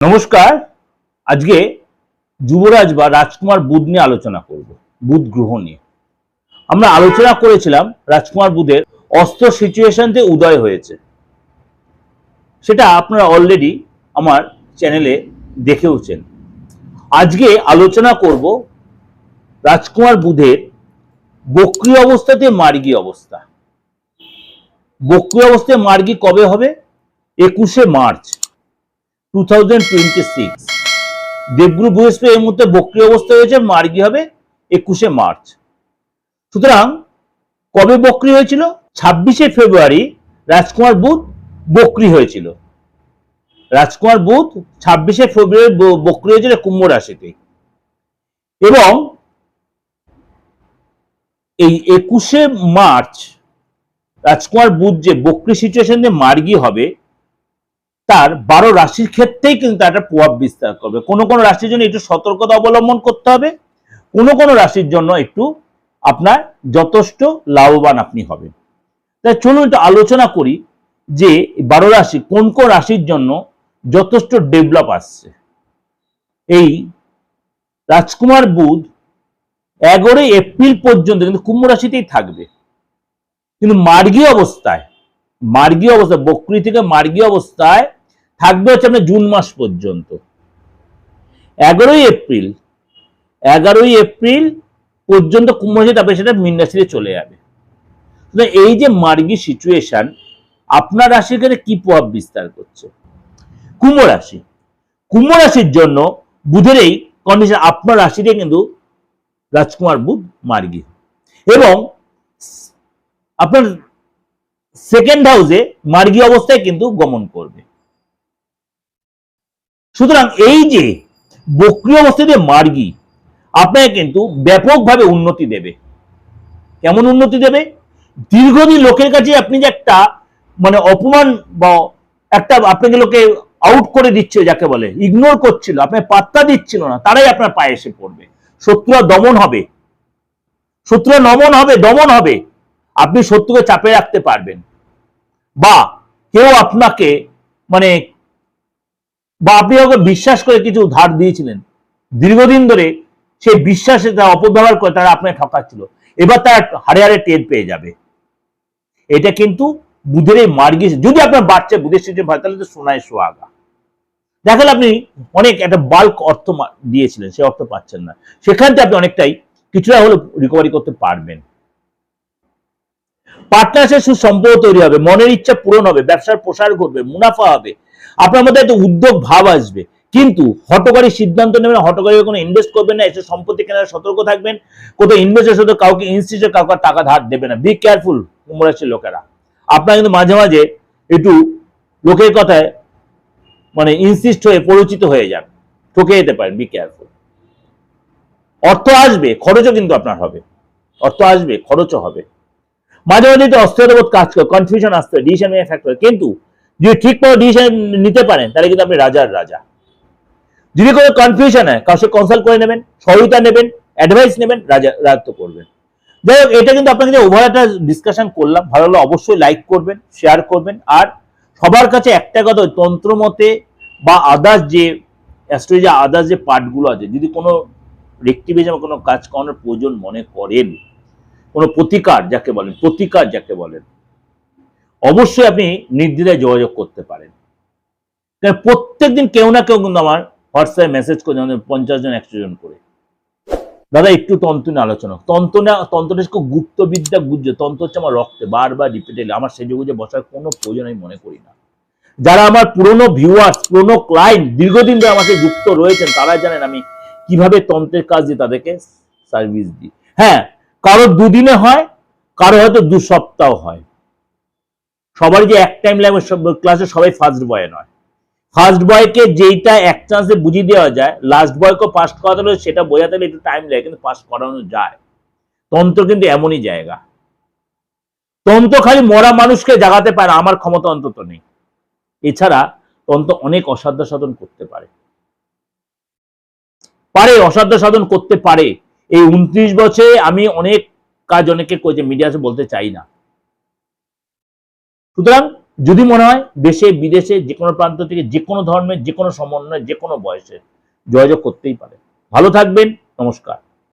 নমস্কার। আজকে যুবরাজ বা রাজকুমার বুধ নিয়ে আলোচনা করব। বুধ গ্রহ নিয়ে আমরা আলোচনা করেছিলাম। রাজকুমার বুধের অস্ত সিচুয়েশনতে উদয় হয়েছে, সেটা আপনারা অলরেডি আমার চ্যানেলে দেখেওছেন। আজকে আলোচনা করব রাজকুমার বুধের বক্রী অবস্থাতে মার্গী অবস্থা। বক্রী অবস্থায় মার্গী কবে হবে? 21শে মার্চ 2026। দেবগুরু বৃহস্পতি এই মুহূর্তে বক্রী অবস্থা হয়েছে, মার্গী হবে 21শে মার্চ। সুতরাং কবে বক্রী হয়েছিল? 26শে ফেব্রুয়ারি রাজকুমার বুধ বক্রী হয়েছিল। রাজকুমার বুধ 26শে ফেব্রুয়ারি বক্রী হয়েছিল কুম্ভ রাশিতে, এবং এই 21শে মার্চ রাজকুমার বুধ যে বক্রী সিচুয়েশন দিয়ে মার্গী হবে, তার 12 রাশির ক্ষেত্রেই কিন্তু একটা প্রভাব বিস্তার করবে। কোনো কোনো রাশির জন্য একটু সতর্কতা অবলম্বন করতে হবে, কোনো কোনো রাশির জন্য একটু আপনার যথেষ্ট লাভবান আপনি হবেন। তাই চলুন একটু আলোচনা করি যে 12 রাশি কোন কোন রাশির জন্য যথেষ্ট ডেভেলপ আসছে। এই রাজকুমার বুধ 11 এপ্রিল পর্যন্ত কিন্তু কুম্ভ রাশিতেই থাকবে, কিন্তু মার্গী অবস্থায় বক্রী থেকে মার্গী অবস্থায় থাকবে হচ্ছে আপনার জুন মাস পর্যন্ত। 11 এপ্রিল পর্যন্ত কুম্ভ রাশি, তারপরে সেটা মীন রাশিতে চলে যাবে। এই যে মার্গী সিচুয়েশন আপনার রাশির ক্ষেত্রে কি প্রভাব বিস্তার করছে? কুম্ভ রাশির জন্য বুধের এই কন্ডিশন, আপনার রাশিতে কিন্তু রাজকুমার বুধ মার্গী, এবং আপনার সেকেন্ড হাউসে মার্গী অবস্থায় কিন্তু গমন করবে। সুতরাং এই যে বক্রী অবস্থাতে মার্গী আপনাকে কিন্তু ব্যাপকভাবে উন্নতি দেবে। কেমন উন্নতি দেবে? দীর্ঘদিন লোকের কাছে আপনি যে একটা অপমান বা একটা আপনাকে লোকে আউট করে দিচ্ছে, যাকে বলে ইগনোর করছিল, আপনার পাত্তা দিচ্ছিল না, তারাই আপনার পায়ে এসে পড়বে। শত্রুরা দমন হবে। আপনি শত্রুকে চাপে রাখতে পারবেন, বা কেউ আপনাকে বা আপনি ওকে বিশ্বাস করে কিছু ধার দিয়েছিলেন, দীর্ঘদিন ধরে সেই বিশ্বাসে তারা অপব্যবহার করে তারা আপনাকে ঠকাচ্ছিল, এবার তারা হাড়ে হাড়ে টের পেয়ে যাবে। এটা কিন্তু বুধের এই মার্গী, যদি আপনার বাচ্চা বুধের সিচুয়েশন হয় তাহলে তো সোনায় সোহাগা। দেখালে আপনি অনেক একটা বাল্ক অর্থ দিয়েছিলেন, সে অর্থ পাচ্ছেন না, সেখান থেকে আপনি অনেকটাই কিছুটা হলেও রিকভারি করতে পারবেন। পার্টনারশিপ সুসম্পর্ক তৈরি হবে, মনের ইচ্ছা পূরণ হবে, ব্যবসার প্রসার ঘটবে, মুনাফা হবে, আপনার মধ্যে একটা উদ্যোগ ভাব আসবে। কিন্তু হঠকারী সিদ্ধান্ত নেবেন, হঠকারী কোনো ইনভেস্ট করবেন না, এসে সম্পত্তি কেনার সতর্ক থাকবেন। কোথাও ইনভেস্টের সাথে কাউকে ইনস্টিটিউটে কাউকে টাকা ধার দেবে না, বি কেয়ারফুল কুম্ভ রাশির লোকেরা। আপনারা কিন্তু মাঝে মাঝে একটু লোকের কথায় ইনসিস্ট হয়ে পরিচিত হয়ে যান, ঠকে যেতে পারেন, বি কেয়ারফুল। অর্থ আসবে, খরচও কিন্তু আপনার হবে, অর্থ আসবে, খরচও হবে। মাঝে মাঝে একটু অস্থিরতাবোধ কাজ করে, কনফিউশন আসতে হয়, ডিসিশন নিয়ে ফ্যাক্টর। কিন্তু যদি ঠিকমতো ডিসিশন নিতে পারেন তাহলে কিন্তু আপনি রাজার রাজা। যদি কোনো কনফিউশন হয়, কাউকে কনসাল্ট করে নেবেন, সহায়তা নেবেন, অ্যাডভাইস নেবেন, রাজত্ব করবেন। যাই হোক, এটা কিন্তু আপনাকে যে ওভার একটা ডিসকাশন করলাম, ভালো লাগলে অবশ্যই লাইক করবেন, শেয়ার করবেন। আর সবার কাছে একটা কথা, তন্ত্র মতে বা আদার্স যে অ্যাস্ট্রোলজি আদার্স যে পার্টগুলো আছে, যদি কোনো রেক্টিভিজম কোনো কাজ করানোর প্রয়োজন মনে করেন, কোনো প্রতিকার যাকে বলেন, অবশ্যই আপনি নির্দ্বিধায় যোগাযোগ করতে পারেন। কারণ প্রত্যেকদিন কেউ না কেউ কিন্তু আমার হোয়াটসঅ্যাপে মেসেজ করে, 50 জন 100 জন করে, দাদা একটু তন্ত্র নিয়ে আলোচনা। তন্ত্রটা খুব গুপ্তবিদ্যা, তন্ত্র হচ্ছে আমার রক্তে, বারবার রিপিটেডলি। আমার সেজে গুজে বসার কোনো প্রয়োজন আমি মনে করি না। যারা আমার পুরনো ভিউয়ার্স, পুরনো ক্লায়েন্ট, দীর্ঘদিন ধরে আমাকে যুক্ত রয়েছেন, তারা জানেন আমি কিভাবে তন্ত্রের কাজ দিয়ে তাদেরকে সার্ভিস দিই। হ্যাঁ, কারো 2 দিনে হয়, কারো হয়তো 2 সপ্তাহ হয়। সবারই যে এক টাইম লাগবে ক্লাসে, সবাই ফার্স্ট বয় নয়। ফার্স্ট বয়কে যেইটা এক চান্সে বুঝিয়ে দেওয়া যায়, লাস্ট বয়কে পাস করাতে হলে সেটা বোঝাতে হলে একটু টাইম লাগে, কিন্তু পাস করানো যায়। তন্ত্র কিন্তু এমনই জায়গা। তন্ত্র খালি মরা মানুষকে জাগাতে পারে, আমার ক্ষমতা অন্তত নেই। এছাড়া তন্ত্র অনেক অসাধ্য সাধন করতে পারে, অসাধ্য সাধন করতে পারে। এই 29 বছরে আমি অনেক কাজ অনেকে করেছি, মিডিয়াতে বলতে চাই না। সুতরাং যদি মনে হয় দেশে বিদেশে যে কোনো প্রান্ত থেকে যে কোনো ধর্মের যে কোনো সমন্বয় যে কোনো বয়সে যোগাযোগ করতেই পারে। ভালো থাকবেন, নমস্কার।